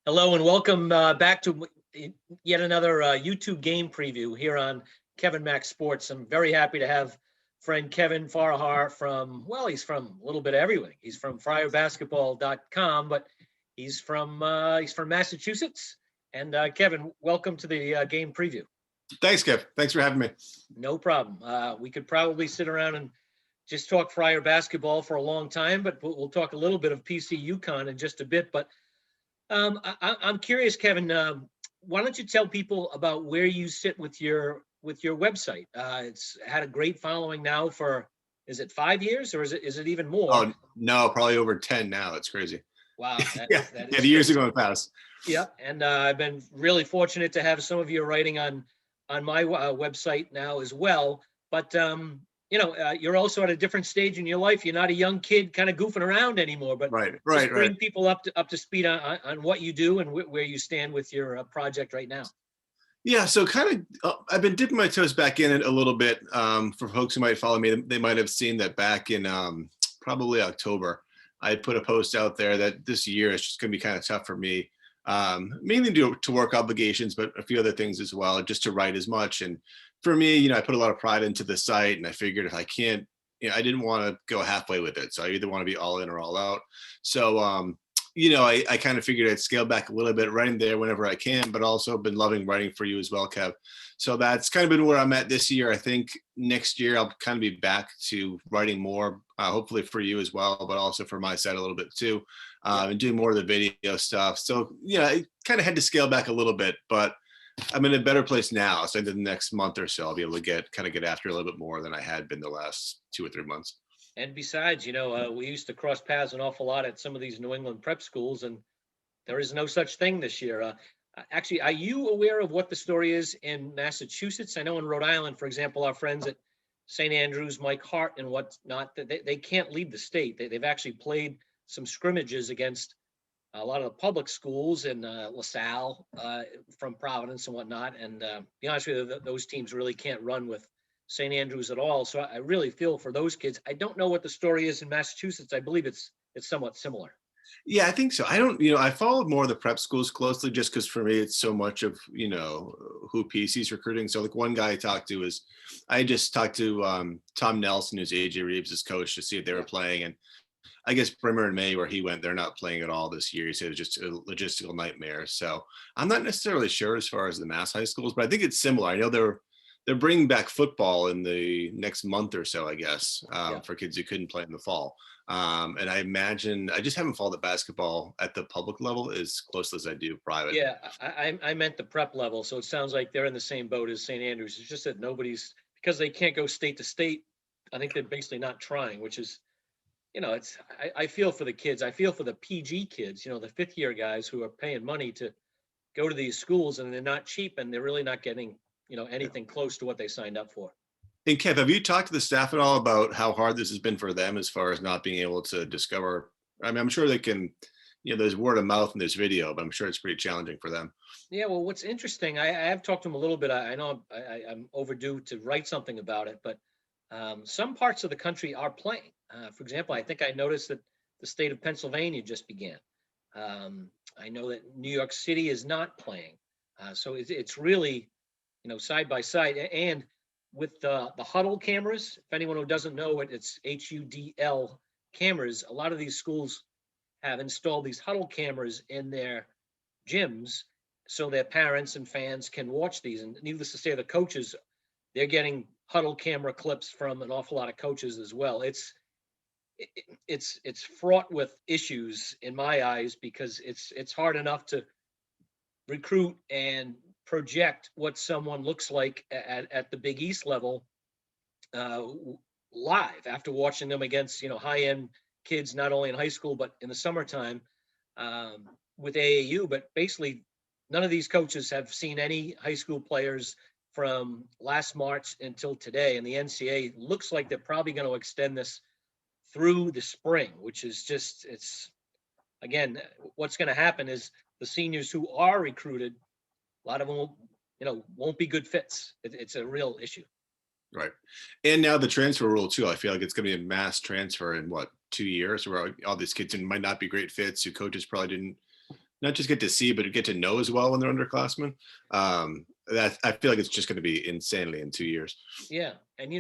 Hello and welcome back to yet another YouTube game preview here on Kevin Mac Sports. I'm very happy to have friend Kevin Farrahar from, well, he's from a little bit of everything. He's from FarraharBasketball.com, but he's from Massachusetts. And Kevin, welcome to the game preview. Thanks, Kev. Thanks for having me. No problem. We could probably sit around and just talk Friar basketball for a long time, but we'll talk a little bit of PC UConn in just a bit. But I'm curious, Kevin. Why don't you tell people about where you sit with your website? It's had a great following now for, is it 5 years or is it even more? Oh no, probably over 10 now. It's crazy. Wow, yeah, that the years are going fast. Yeah, and I've been really fortunate to have some of your writing on my website now as well. But you're also at a different stage in your life. You're not a young kid kind of goofing around anymore, but right. Bring people up to speed on what you do and where you stand with your project right now. Yeah, so kind of, I've been dipping my toes back in it a little bit. For folks who might follow me, they might have seen that back in probably October, I put a post out there that this year is just going to be kind of tough for me, mainly due to work obligations, but a few other things as well, just to write as much. And for me, I put a lot of pride into the site, and I figured if I can't, I didn't want to go halfway with it. So I either want to be all in or all out. So, I kind of figured I'd scale back a little bit, writing there whenever I can, but also been loving writing for you as well, Kev. So that's kind of been where I'm at this year. I think next year I'll kind of be back to writing more, hopefully for you as well, but also for my side a little bit too, and doing more of the video stuff. So, I kind of had to scale back a little bit, but I'm in a better place now. So in the next month or so, I'll be able to get after a little bit more than I had been the last 2 or 3 months. And besides, we used to cross paths an awful lot at some of these New England prep schools, and there is no such thing this year. Actually, are you aware of what the story is in Massachusetts? I know in Rhode Island, for example, our friends at St. Andrews, Mike Hart and whatnot, they can't leave the state. They've actually played some scrimmages against a lot of the public schools in LaSalle from Providence and whatnot. And be honest with you, those teams really can't run with St. Andrews at all. So I really feel for those kids. I don't know what the story is in Massachusetts. I believe it's somewhat similar. Yeah, I think so. I don't, I followed more of the prep schools closely just because for me, it's so much of, who PC's recruiting. So like one guy I just talked to Tom Nelson, who's AJ Reeves' coach, to see if they were playing. And I guess Brimmer and May, where he went, they're not playing at all this year. He said it was just a logistical nightmare. So I'm not necessarily sure as far as the mass high schools, but I think it's similar. I know they're bringing back football in the next month or so, I guess, for kids who couldn't play in the fall. And I imagine, I just haven't followed the basketball at the public level as close as I do private. Yeah, I meant the prep level. So it sounds like they're in the same boat as St. Andrews. It's just that because they can't go state to state, I think they're basically not trying, which is, I feel for the kids. I feel for the PG kids, the fifth year guys who are paying money to go to these schools, and they're not cheap, and they're really not getting, anything close to what they signed up for. And Kev, have you talked to the staff at all about how hard this has been for them as far as not being able to discover? I mean, I'm sure they can, there's word of mouth and there's video, but I'm sure it's pretty challenging for them. Yeah, well, what's interesting, I have talked to them a little bit. I know I'm overdue to write something about it, but some parts of the country are playing. For example, I think I noticed that the state of Pennsylvania just began. I know that New York City is not playing. So it's really, side by side. And with the huddle cameras, if anyone who doesn't know it, it's HUDL cameras. A lot of these schools have installed these huddle cameras in their gyms so their parents and fans can watch these. And needless to say, the coaches, they're getting huddle camera clips from an awful lot of coaches as well. It's fraught with issues in my eyes, because it's hard enough to recruit and project what someone looks like at the Big East level live after watching them against high-end kids, not only in high school but in the summertime with AAU. But basically, none of these coaches have seen any high school players from last March until today, and the NCAA looks like they're probably going to extend this through the spring, which is just, again, what's going to happen is the seniors who are recruited, a lot of them won't be good fits. It's a real issue. Right. And now the transfer rule too, I feel like it's going to be a mass transfer in 2 years, where all these kids might not be great fits, who coaches probably didn't not just get to see, but get to know as well when they're underclassmen. That I feel like it's just going to be insanely in 2 years. Yeah, and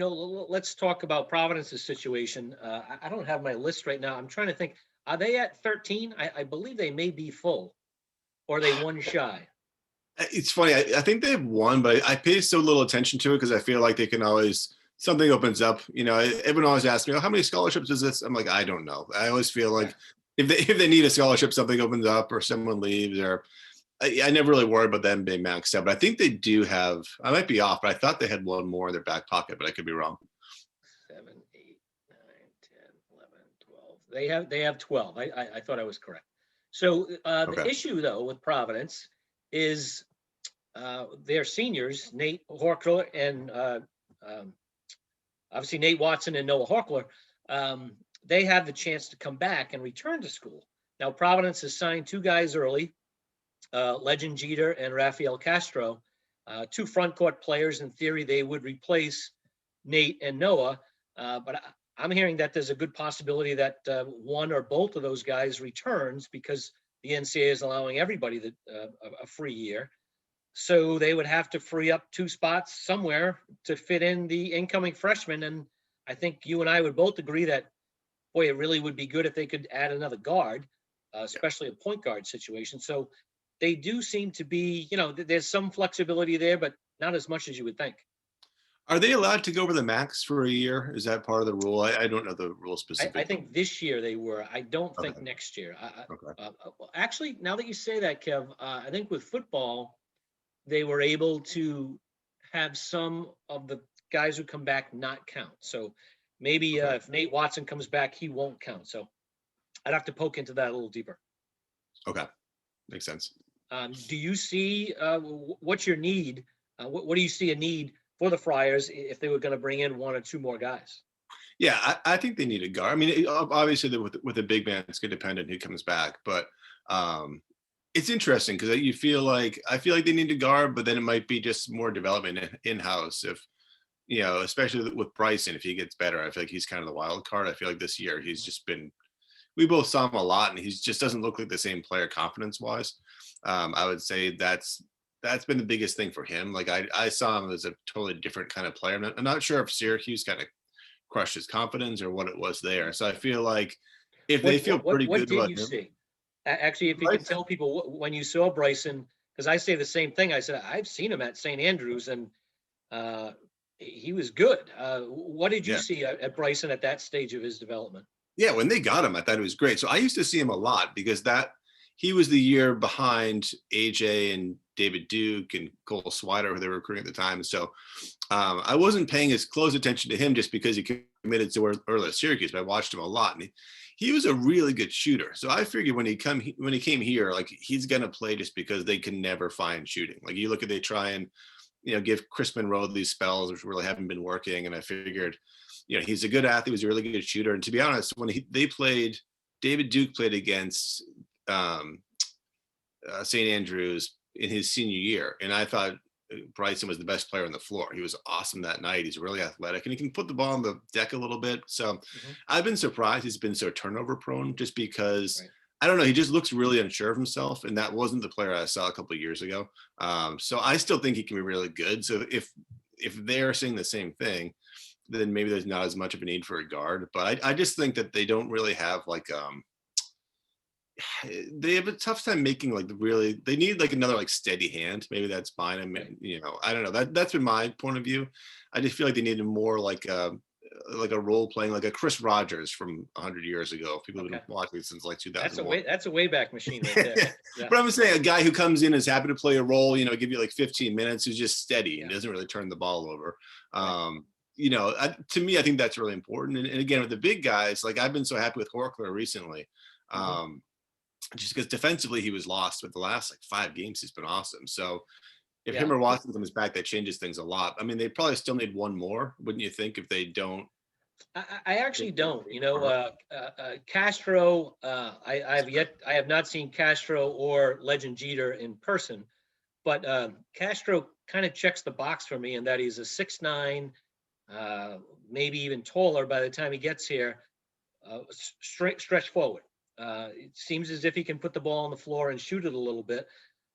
let's talk about Providence's situation. I don't have my list right now. I'm trying to think. Are they at 13? I believe they may be full, or are they one shy? It's funny. I think they've won, but I pay so little attention to it because I feel like they can always something opens up. Everyone always asks me, "Oh, how many scholarships is this?" I'm like, I don't know. I always feel Yeah. like if they need a scholarship, something opens up or someone leaves, or I never really worry about them being maxed out. But I think they do have. I might be off, but I thought they had one more in their back pocket, but I could be wrong. 7, 8, 9, 10, 11, 12. They have 12. I thought I was correct. So the Okay. issue though with Providence is their seniors, Nate Horkler and um, obviously Nate Watson and Noah Horkler. They have the chance to come back and return to school. Now Providence has signed two guys early, Legend Jeter and Rafael Castro, two front court players. In theory, they would replace Nate and Noah. But I'm hearing that there's a good possibility that one or both of those guys returns because the NCAA is allowing everybody a free year. So they would have to free up two spots somewhere to fit in the incoming freshmen. And I think you and I would both agree that, boy, it really would be good if they could add another guard, especially a point guard situation. So they do seem to be, there's some flexibility there, but not as much as you would think. Are they allowed to go over the max for a year? Is that part of the rule? I don't know the rule I specifically. think this year they were. I don't think Okay. next year. Okay. Well, actually, now that you say that, Kev, I think with football, they were able to have some of the guys who come back not count. So maybe Okay. if Nate Watson comes back, he won't count. So I'd have to poke into that a little deeper. Okay. Makes sense. Do you see what's your need? What do you see a need for the Friars if they were going to bring in one or two more guys? Yeah, I think they need a guard. I mean, obviously with a big man, it's going to depend on who comes back, but um, it's interesting because I feel like they need a guard, but then it might be just more development in house. If especially with Bryson, if he gets better, I feel like he's kind of the wild card. I feel like this year he's just been. We both saw him a lot, and he just doesn't look like the same player confidence wise. I would say that's been the biggest thing for him. Like I saw him as a totally different kind of player. I'm not sure if Syracuse kind of crushed his confidence or what it was there. So I feel like if they What feel what what, pretty what good did about you him, see? Actually, if you can Bryson, tell people when you saw Bryson, because I say the same thing. I said I've seen him at St. Andrews, and uh, he was good. What did you yeah. see at Bryson at that stage of his development? Yeah, when they got him, I thought it was great. So I used to see him a lot because he was the year behind AJ and David Duke and Cole Swider, who they were recruiting at the time. So I wasn't paying as close attention to him just because he committed so early at Syracuse, but I watched him a lot, and he was a really good shooter. So I figured when he came here, like he's gonna play just because they can never find shooting. Like you look at they try and give Chris Monroe these spells which really haven't been working, and I figured he's a good athlete, he's a really good shooter, and to be honest, when they played, David Duke played against um, St. Andrews in his senior year, and I thought Bryson was the best player on the floor. He was awesome that night. He's really athletic, and he can put the ball on the deck a little bit. So Mhm. I've been surprised he's been so turnover prone, just because Right. I don't know. He just looks really unsure of himself, and that wasn't the player I saw a couple of years ago. So I still think he can be really good. So if they're saying the same thing, then maybe there's not as much of a need for a guard. But I just think that they don't really have like they have a tough time making like really they need like another like steady hand. Maybe that's fine. I Right. mean, I don't know. That's been my point of view. I just feel like they needed more like a role playing like a Chris Rogers from 100 years ago. People have been Okay. watching since like That's a 2001. way. That's a wayback machine right there. Yeah. But I'm saying a guy who comes in is happy to play a role, give you like 15 minutes, who's just steady and Yeah. doesn't really turn the ball over. Right. To me, I think that's really important. And again, with the big guys, like I've been so happy with Horkler recently. Mhm. Just because defensively he was lost, but the last like 5 games he's been awesome. So if Yeah. him or Watson comes back, that changes things a lot. I mean, they probably still need one more, wouldn't you think, if they don't? I actually don't. Castro. I have not seen Castro or Legend Jeter in person, but Castro kind of checks the box for me in that he's a 6'9", maybe even taller by the time he gets here, stretch forward. It seems as if he can put the ball on the floor and shoot it a little bit.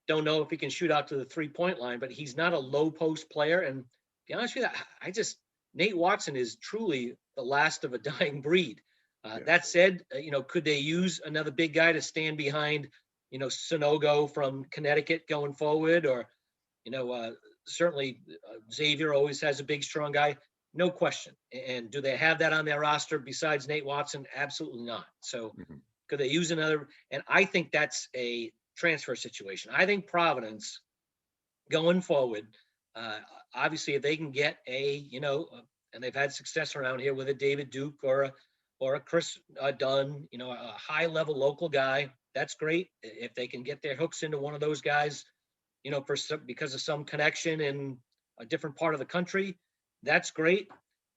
Don't know if he can shoot out to the 3-point line, but he's not a low post player. And to be honest with you, Nate Watson is truly the last of a dying breed. That said, could they use another big guy to stand behind, Sonogo from Connecticut going forward, or, certainly Xavier always has a big, strong guy, no question. And do they have that on their roster besides Nate Watson? Absolutely not. So could they use another? And I think that's a transfer situation. I think Providence going forward, obviously, if they can get and they've had success around here with a David Duke or a Chris Dunn, a high level local guy, that's great. If they can get their hooks into one of those guys, because of some connection in a different part of the country, that's great.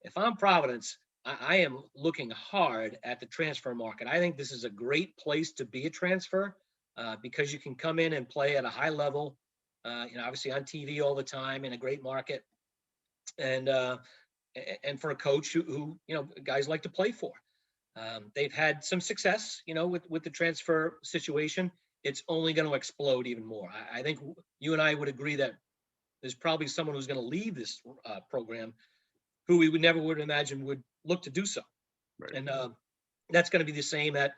If I'm Providence, I am looking hard at the transfer market. I think this is a great place to be a transfer because you can come in and play at a high level, obviously on TV all the time in a great market, and for a coach who guys like to play for. They've had some success, with the transfer situation. It's only going to explode even more. I think you and I would agree that there's probably someone who's going to leave this program who we would imagine would look to do so. Right. And that's going to be the same at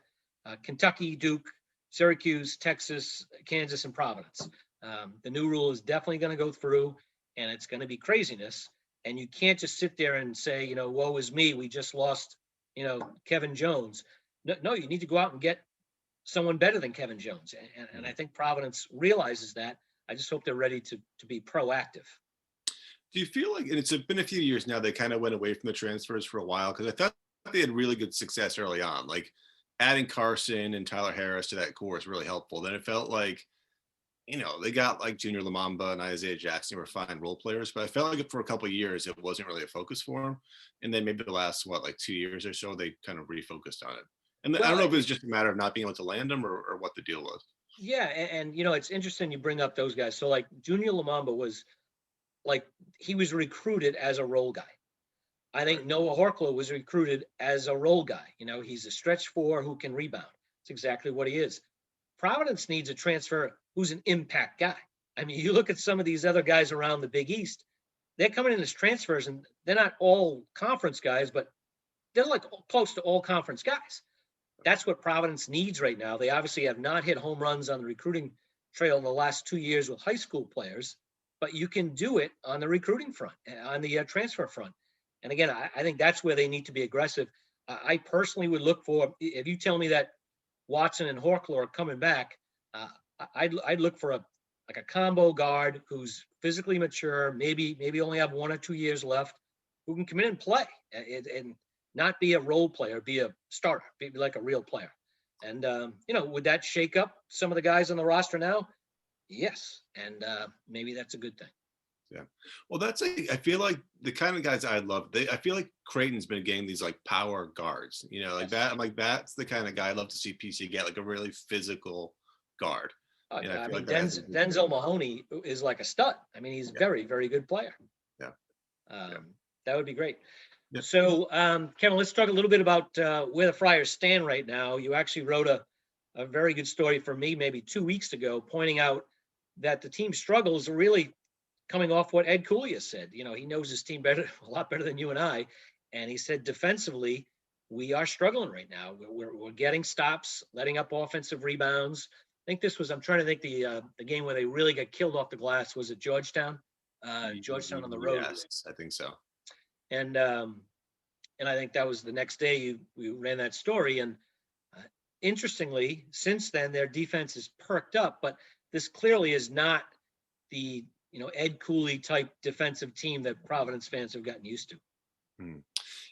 Kentucky, Duke, Syracuse, Texas, Kansas, and Providence. The new rule is definitely going to go through, and it's going to be craziness. And you can't just sit there and say, woe is me, we just lost, Kevin Jones. No, you need to go out and get someone better than Kevin Jones. And I think Providence realizes that. I just hope they're ready to be proactive. Do you feel like, and it's been a few years now, they kind of went away from the transfers for a while, because I thought they had really good success early on, like adding Carson and Tyler Harris to that core is really helpful. Then it felt like, they got like Junior Lamamba and Isaiah Jackson were fine role players, but I felt like for a couple of years, it wasn't really a focus for them. And then maybe the last, 2 years or so, they kind of refocused on it. And I don't know if it was just a matter of not being able to land them or what the deal was. Yeah. And it's interesting you bring up those guys. So like Junior Lamamba was he was recruited as a role guy. I think Noah Horkler was recruited as a role guy. He's a stretch four who can rebound. It's exactly what he is. Providence needs a transfer who's an impact guy. I mean, you look at some of these other guys around the Big East, they're coming in as transfers, and they're not all conference guys, but they're like close to all conference guys. That's what Providence needs right now. They obviously have not hit home runs on the recruiting trail in the last 2 years with high school players, but you can do it on the recruiting front, on the transfer front. And again, I think that's where they need to be aggressive. I personally would look for, if you tell me that Watson and Horkler are coming back, I'd look for a combo guard who's physically mature, maybe only have 1 or 2 years left, who can come in and play and not be a role player, be a starter, be like a real player. And, would that shake up some of the guys on the roster now? Yes. And maybe that's a good thing. Yeah. Well, I feel like the kind of guys I love, I feel like Creighton's been getting these like power guards, like that. I'm like, that's the kind of guy I'd love to see PC get, like a really physical guard. Denzel Mahoney is like a stud. I mean, he's a very, very good player. Yeah. That would be great. Yeah. So, Kevin, let's talk a little bit about where the Friars stand right now. You actually wrote a very good story for me maybe 2 weeks ago, pointing out that the team struggles are really coming off what Ed Cooley has said. He knows his team a lot better than you and I. And he said, defensively, we are struggling right now. We're getting stops, letting up offensive rebounds. I think I'm trying to think the game where they really got killed off the glass was at Georgetown. Georgetown on the road. Yes, I think so. And I think that was the next day we ran that story. And interestingly, since then, their defense is perked up, but this clearly is not the Ed Cooley type defensive team that Providence fans have gotten used to.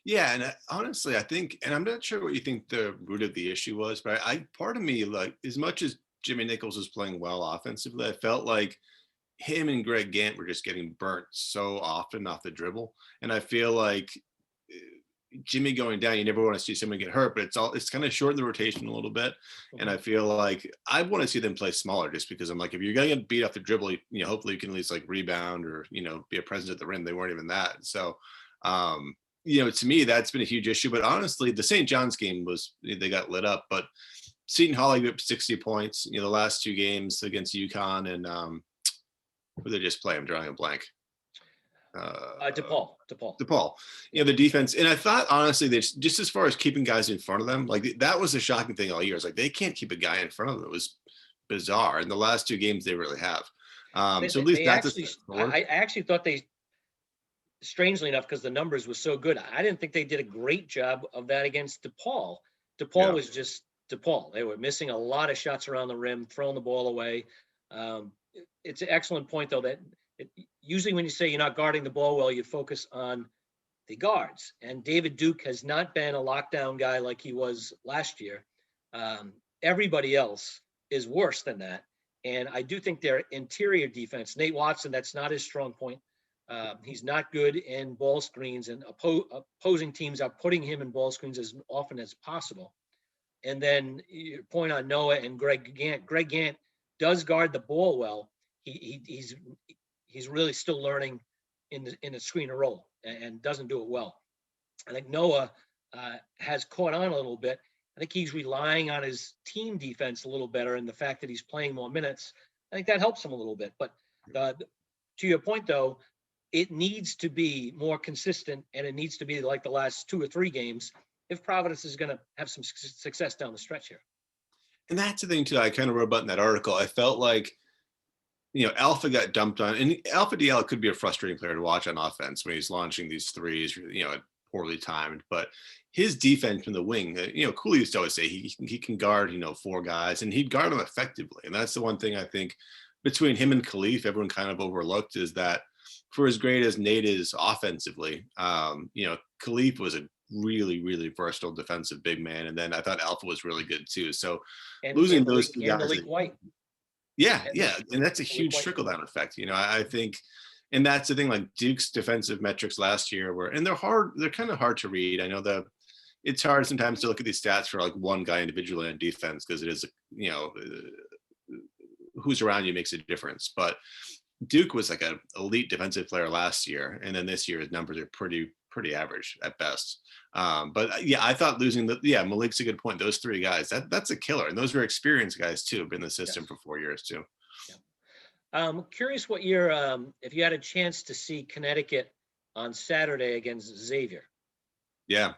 Yeah, and honestly, I think, and I'm not sure what you think the root of the issue was, but part of me, like, as much as Jimmy Nichols was playing well offensively, I felt like him and Greg Gant were just getting burnt so often off the dribble, and I feel like Jimmy going down, you never want to see someone get hurt, but it's kind of shortened the rotation a little bit. And I feel like I want to see them play smaller, just because I'm like, if you're going to get beat off the dribble, hopefully you can at least like rebound or, be a presence at the rim. They weren't even that. So, to me, that's been a huge issue. But honestly, the St. John's game they got lit up, but Seton Hall gave up 60 points, the last two games against UConn and who they just play. I'm drawing a blank. DePaul. DePaul. The defense. And I thought, honestly, that just as far as keeping guys in front of them, like that was a shocking thing all year. It's like they can't keep a guy in front of them. It was bizarre. In the last two games, they really have. So at least I actually thought they, strangely enough, because the numbers were so good, I didn't think they did a great job of that against DePaul. DePaul was just DePaul. They were missing a lot of shots around the rim, throwing the ball away. It's an excellent point, though, that usually when you say you're not guarding the ball well, you focus on the guards. And David Duke has not been a lockdown guy like he was last year. Everybody else is worse than that. And I do think their interior defense, Nate Watson, that's not his strong point. He's not good in ball screens, and opposing teams are putting him in ball screens as often as possible. And then your point on Noah and Greg Gant. Greg Gant does guard the ball well. He's really still learning in the screen and roll and doesn't do it well. I think Noah has caught on a little bit. I think he's relying on his team defense a little better, and the fact that he's playing more minutes, I think that helps him a little bit. But to your point, though, it needs to be more consistent, and it needs to be like the last 2 or 3 games if Providence is going to have some success down the stretch here. And that's the thing, too. I kind of wrote about in that article. I felt like, Alpha got dumped on, and Alpha Diallo could be a frustrating player to watch on offense when he's launching these threes, poorly timed. But his defense from the wing, Cooley used to always say he can guard, 4 guys, and he'd guard them effectively. And that's the one thing I think between him and Khalif, everyone kind of overlooked, is that for as great as Nate is offensively, Khalif was a really, really versatile defensive big man. And then I thought Alpha was really good too. So losing those two guys. Malik White. Yeah. And that's a huge trickle down effect. I think, and that's the thing, like Duke's defensive metrics last year and they're kind of hard to read. I know it's hard sometimes to look at these stats for like one guy individually on defense, because it is, who's around you makes a difference. But Duke was like an elite defensive player last year. And then this year his numbers are pretty average at best. But yeah, I thought losing Malik's a good point. Those 3 guys, that's a killer. And those were experienced guys too, have been in the system for 4 years too. Yeah. I'm curious what if you had a chance to see Connecticut on Saturday against Xavier. Yeah.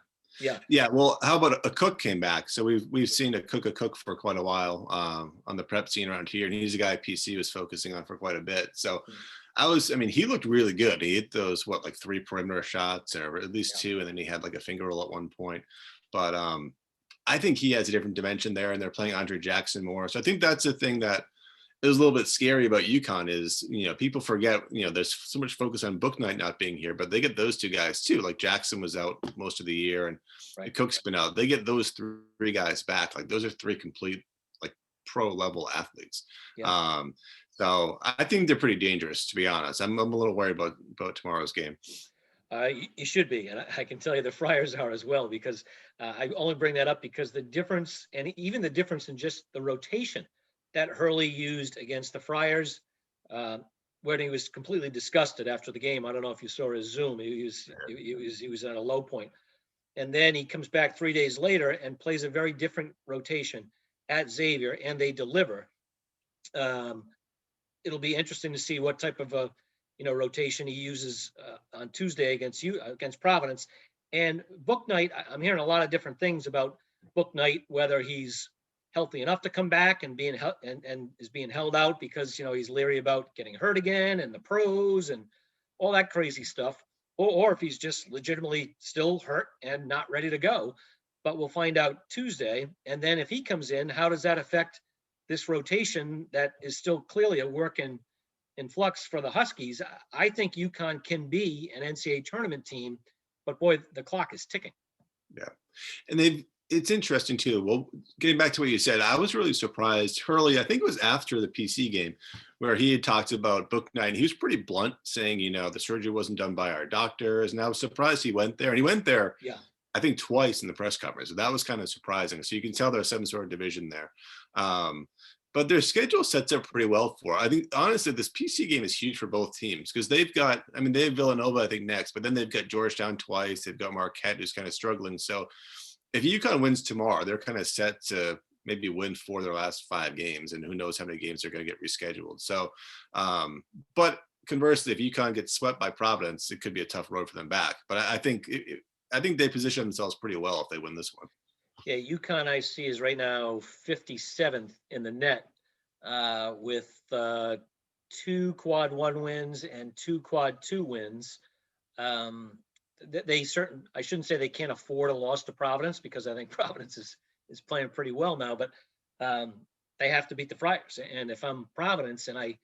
Well, how about a Cook came back? So we've seen a Cook for quite a while on the prep scene around here. And he's a guy PC was focusing on for quite a bit. So he looked really good. He hit those, 3 perimeter shots, or at least 2. And then he had like a finger roll at one point. But I think he has a different dimension there, and they're playing Andre Jackson more. So I think that's the thing that is a little bit scary about UConn is, people forget, there's so much focus on Bouknight not being here, but they get those 2 guys too. Like Jackson was out most of the year, and Cook's been out. They get those 3 guys back. Like those are 3 complete, like pro level athletes. Yeah. So I think they're pretty dangerous, to be honest. I'm a little worried about tomorrow's game. You should be. And I can tell you the Friars are as well, because I only bring that up because the difference, and even the difference in just the rotation that Hurley used against the Friars, when he was completely disgusted after the game. I don't know if you saw his Zoom. He was at a low point. And then he comes back 3 days later and plays a very different rotation at Xavier, and they deliver. It'll be interesting to see what type of a rotation he uses on Tuesday against Providence. And Bouknight, I'm hearing a lot of different things about Bouknight, whether he's healthy enough to come back and is being held out because he's leery about getting hurt again and the pros and all that crazy stuff, or if he's just legitimately still hurt and not ready to go. But we'll find out Tuesday. And then if he comes in, how does that affect this rotation that is still clearly a work in flux for the Huskies? I think UConn can be an NCAA tournament team, but boy, the clock is ticking. Yeah. And it's interesting too. Well, getting back to what you said, I was really surprised. Hurley, I think it was after the PC game, where he had talked about Bouknight, and he was pretty blunt, saying, the surgery wasn't done by our doctors. And I was surprised he went there. And he went there, I think, twice in the press conference. So that was kind of surprising. So you can tell there's some sort of division there. But their schedule sets up pretty well for it. I think, honestly, this PC game is huge for both teams, because they have Villanova, I think, next, but then they've got Georgetown twice. They've got Marquette, who's kind of struggling. So if UConn wins tomorrow, they're kind of set to maybe win 4 of their last 5 games, and who knows how many games they're going to get rescheduled. So, but conversely, if UConn gets swept by Providence, it could be a tough road for them back. But I think I think they position themselves pretty well if they win this one. Yeah, UConn I see is right now 57th in the net with 2 quad 1 wins and 2 quad 2 wins. Um, I shouldn't say they can't afford a loss to Providence, because I think Providence is playing pretty well now, but um, they have to beat the Friars. And if I'm Providence and I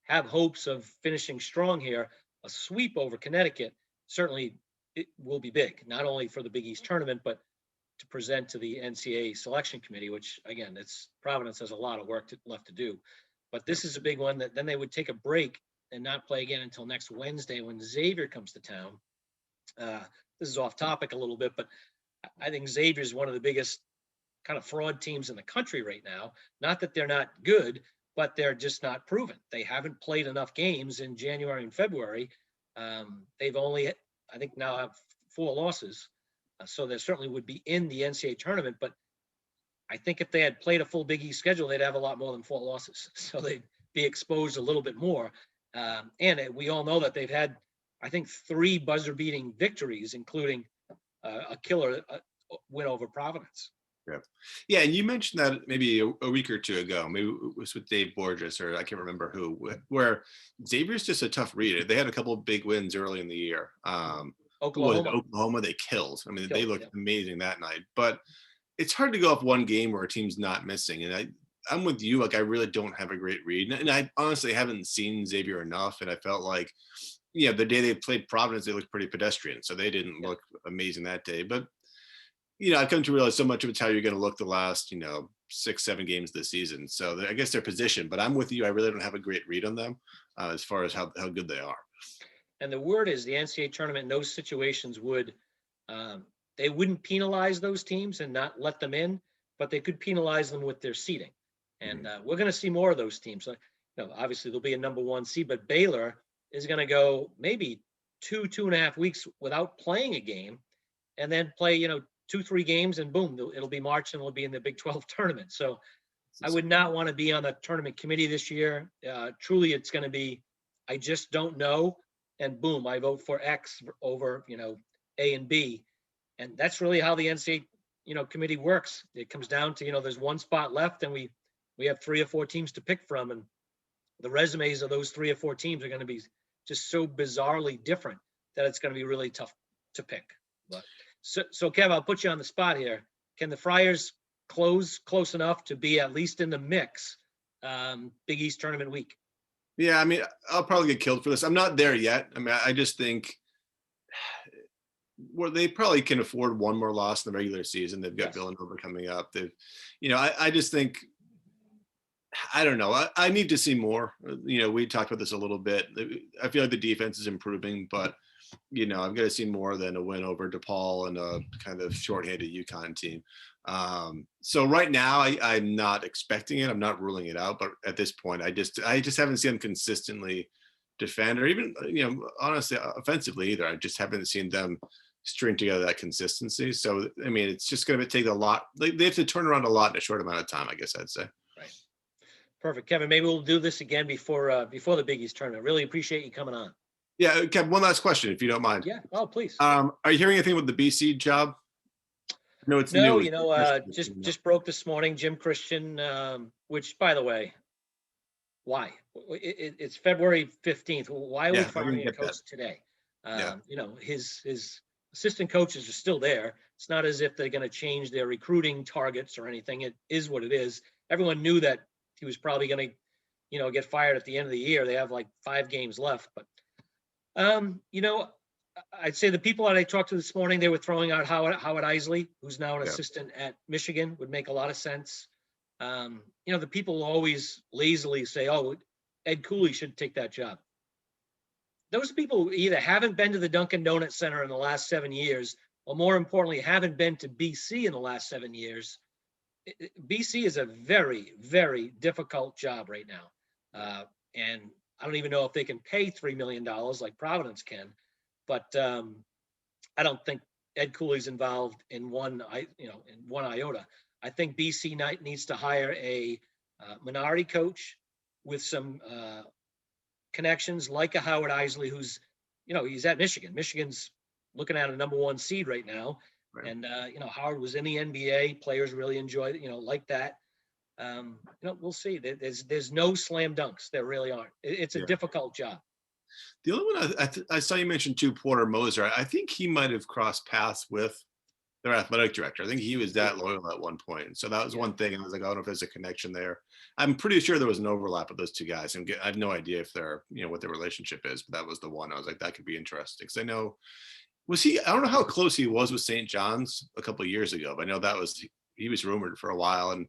have hopes of finishing strong here, a sweep over Connecticut certainly it will be big, not only for the Big East tournament, but to present to the NCAA selection committee, which again, it's Providence has a lot of work left to do. But this is a big one that then they would take a break and not play again until next Wednesday when Xavier comes to town. This is off topic a little bit, but I think Xavier is one of the biggest kind of fraud teams in the country right now. Not that they're not good, but they're just not proven. They haven't played enough games in January and February. They've only, I think, now have 4 losses. So they certainly would be in the NCAA tournament, but I think if they had played a full Big East schedule, they'd have a lot more than 4 losses. So they'd be exposed a little bit more. And we all know that they've had, I think, 3 buzzer-beating victories, including a killer win over Providence. Yeah. Yeah. And you mentioned that maybe a week or 2 ago, maybe it was with Dave Borges, or I can't remember who, where Xavier's just a tough read. They had a couple of big wins early in the year. Oklahoma, they killed. I mean, they looked amazing that night. But it's hard to go off one game where a team's not missing. And I'm with you. Like, I really don't have a great read. And I honestly haven't seen Xavier enough. And I felt like, the day they played Providence, they looked pretty pedestrian. So they didn't look amazing that day. But, I've come to realize so much of it's how you're going to look the last, 6, 7 games this season. So I guess they're positioned. But I'm with you. I really don't have a great read on them as far as how good they are. And the word is the NCAA tournament in those situations they wouldn't penalize those teams and not let them in, but they could penalize them with their seeding. And we're going to see more of those teams. So, obviously there'll be a number 1 seed, but Baylor is going to go maybe 2.5 weeks without playing a game, and then play, 2-3 games, and boom, it'll be March and we'll be in the Big 12 tournament. So I would not want to be on the tournament committee this year. Truly, it's going to be, I just don't know. And boom, I vote for X over, A and B. And that's really how the NCAA, committee works. It comes down to, there's 1 spot left, and we have 3 or 4 teams to pick from. And the resumes of those 3 or 4 teams are going to be just so bizarrely different that it's going to be really tough to pick. But so Kev, I'll put you on the spot here. Can the Friars close close enough to be at least in the mix Big East tournament week? Yeah, I mean, I'll probably get killed for this. I'm not there yet. I mean, I just think they probably can afford 1 more loss in the regular season. They've got Villanova coming up. I just think, I don't know. I need to see more. We talked about this a little bit. I feel like the defense is improving, but I've got to see more than a win over DePaul and a kind of shorthanded UConn team. So right now, I'm not expecting it. I'm not ruling it out. But at this point, I just haven't seen them consistently defend, or even honestly offensively either. I just haven't seen them string together that consistency. So I mean, it's just going to take a lot. They have to turn around a lot in a short amount of time, I guess I'd say. Right. Perfect, Kevin. Maybe we'll do this again before the Big East tournament. Really appreciate you coming on. Yeah, Kevin, one last question, if you don't mind. Yeah. Oh, please. Are you hearing anything with the BC job? No, it's new. Just broke this morning. Jim Christian, which, by the way, why? It's February 15th. Why are we firing a coach today? His assistant coaches are still there. It's not as if they're going to change their recruiting targets or anything. It is what it is. Everyone knew that he was probably going to, get fired at the end of the year. They have like 5 games left, but I'd say the people that I talked to this morning, they were throwing out Howard Isley, who's now an assistant at Michigan, would make a lot of sense. The people always lazily say, "Oh, Ed Cooley should take that job." Those people who either haven't been to the Dunkin' Donuts Center in the last 7 years, or more importantly, haven't been to BC in the last 7 years. BC is a very, very difficult job right now. And I don't even know if they can pay $3 million like Providence can, but I don't think Ed Cooley's involved in one iota. I think BC needs to hire a minority coach with some connections, like a Howard Isley, who's, he's at Michigan. Michigan's looking at a #1 seed right now. Right. And, Howard was in the NBA. Players really enjoy it, like that. We'll see. There's no slam dunks. There really aren't. It's a Yeah. difficult job. The only one I saw you mention too, Porter Moser. I think he might have crossed paths with their athletic director. I think he was that loyal at one point. So that was one thing. And I was like, I don't know if there's a connection there. I'm pretty sure there was an overlap of those two guys. And I have no idea if they're, what their relationship is, but that was the one. I was like, that could be interesting. Because I know, I don't know how close he was with St. John's a couple of years ago, but I know he was rumored for a while and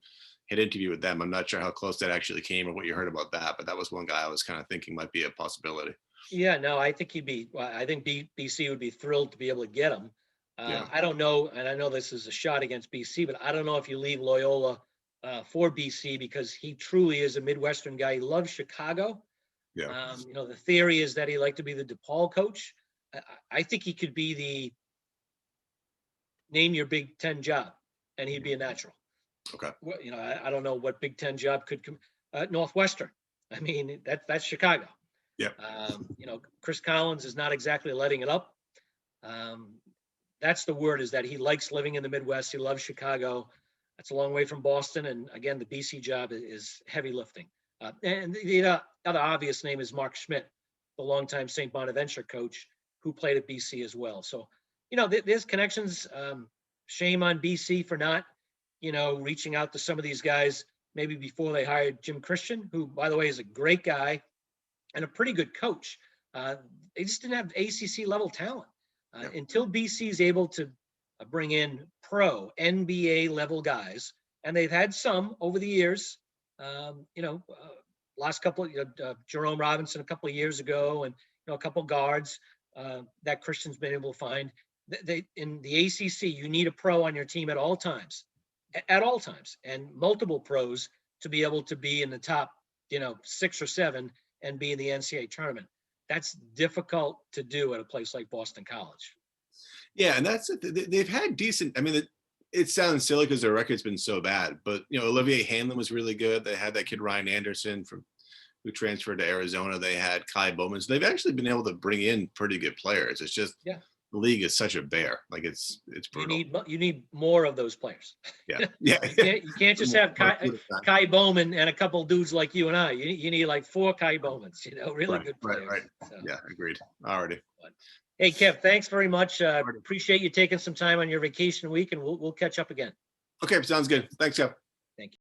had an interview with them. I'm not sure how close that actually came or what you heard about that, but that was one guy I was kind of thinking might be a possibility. Yeah, no, I think I think BC would be thrilled to be able to get him. Yeah. I don't know, and I know this is a shot against BC, but I don't know if you leave Loyola for BC, because he truly is a Midwestern guy. He loves Chicago. Yeah. The theory is that he liked to be the DePaul coach. I think he could be the name your Big Ten job, and he'd be a natural. Okay. Well, I don't know what Big Ten job could come. Northwestern. I mean, that's Chicago. Yeah. Chris Collins is not exactly letting it up. That's the word, is that he likes living in the Midwest. He loves Chicago. That's a long way from Boston. And again, the BC job is heavy lifting. And the other obvious name is Mark Schmidt, the longtime St. Bonaventure coach who played at BC as well. So, there's connections. Shame on BC for not, reaching out to some of these guys maybe before they hired Jim Christian, who, by the way, is a great guy and a pretty good coach. They just didn't have ACC level talent until BC is able to bring in pro NBA level guys. And they've had some over the years, last couple of Jerome Robinson a couple of years ago, and a couple guards that Christian's been able to find. They in the ACC, you need a pro on your team at all times, and multiple pros to be able to be in the top, 6 or 7 and be in the NCAA tournament. That's difficult to do at a place like Boston College. Yeah, and they've had decent. I mean, it sounds silly because their record's been so bad, but Olivier Hanlon was really good. They had that kid Ryan Anderson who transferred to Arizona. They had Kai Bowman. So they've actually been able to bring in pretty good players. It's just the league is such a bear. Like it's brutal. You need more of those players. Yeah. You can't just have Kai Bowman and a couple of dudes like you and I. You need like 4 Kai Bowmans. Really good players. Right. So. Yeah, agreed. Alrighty. Hey, Kev, thanks very much. Appreciate you taking some time on your vacation week, and we'll catch up again. Okay, sounds good. Thanks, Kev.